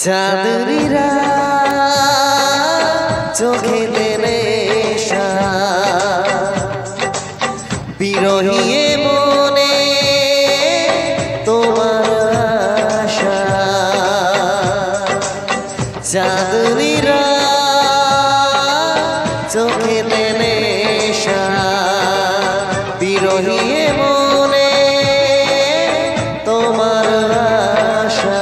চাঁদনীরা চোখেতে নেশা বিরহিয়ে মনে তোমার আশা চাঁদনীরা চোখেতে নেশা বিরহিয়ে মনে তোমার আশা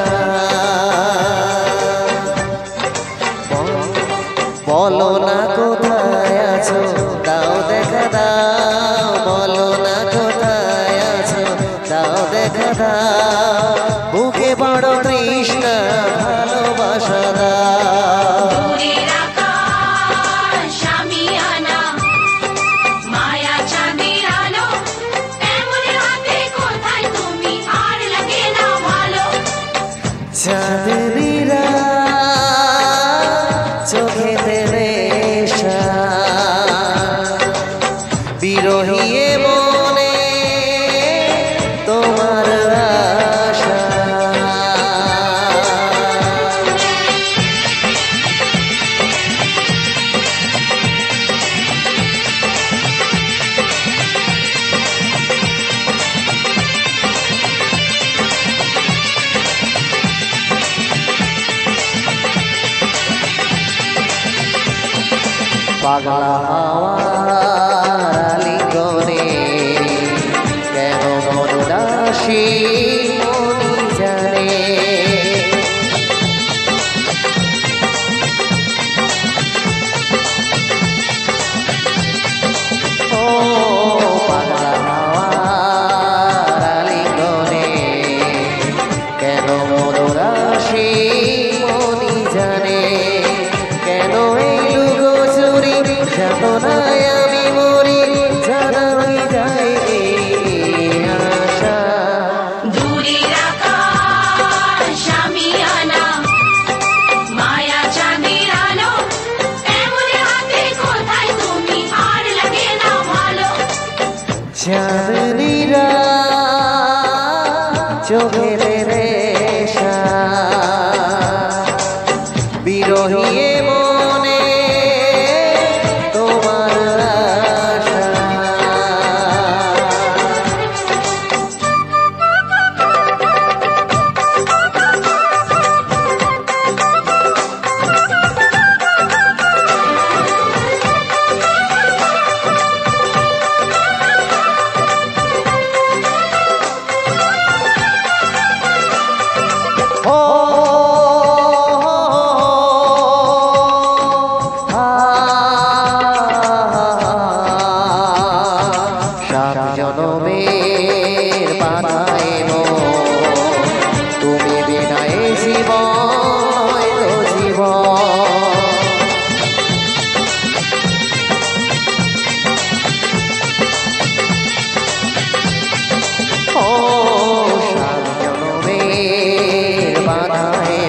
বলো না কোথায় আছো দাও দেখা দাও বলো না কোথায় আছো দাও দেখা দাও বুকে বড় তৃষ্ণা ভালোবাসা দাও চাঁদনীরা চোখেতে নেশা বিরহিয়ে মনে তোমার আশা পাগলা হাওয়ার আলিঙ্গনে কেন মন দাসী মনি জানে ও পাগলা হাওয়ার আলিঙ্গনে কেন মন দাসী মনি জানে কেন যাতনায় আমি মরি জানাই যায় আশা দূরের আকাশ শামিয়ানা মায়া চাঁদের আলো এমন হাতে কোথায় তুমি আর লাগে না ভালো চাঁদনীরা চোখেতে নেশা বিরহিয়ে মনে জনমের বাধায় তুমি বিনায় জীবন জীবন ও জনমের বাধায়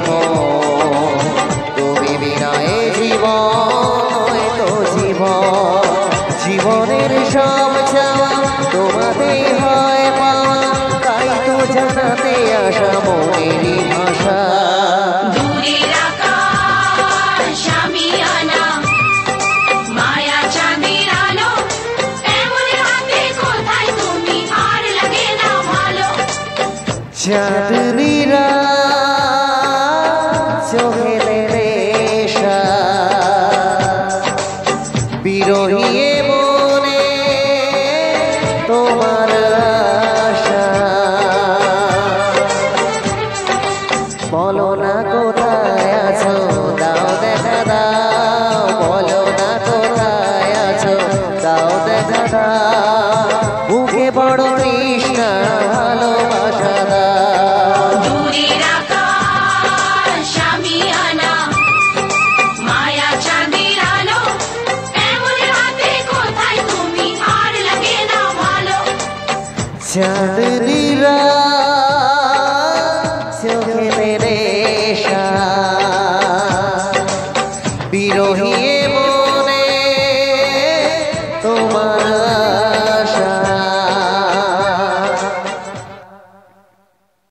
তুমি বিনায় জীবন জীবন জীবনের সব চাওয়া তোমাতে হয় পাওয়া তাই তো জানাতে আসা মনেরই ভাষা দূরের আকাশ শামিয়ানা মায়া চাঁদের আলো এমন হাতে কোথায় তুমি আর লাগে না ভালো চাঁদনীরা চোখেতে নেশা বিরহিয়ে মনে তোমার আশা বলো না কোথায় আছো দাও দেখা দাও বলো না কোথায় আছো দাও দেখা দাও বুকে বড় তৃষ্ণা ভালোবাসা দাও দূরের আকাশ শামিয়ানা মায়া চাঁদের আলো এমন হাতে কোথায় তুমি আর লাগে না ভালো চাঁদনীরা চোখেতে নেশা বিরহিয়ে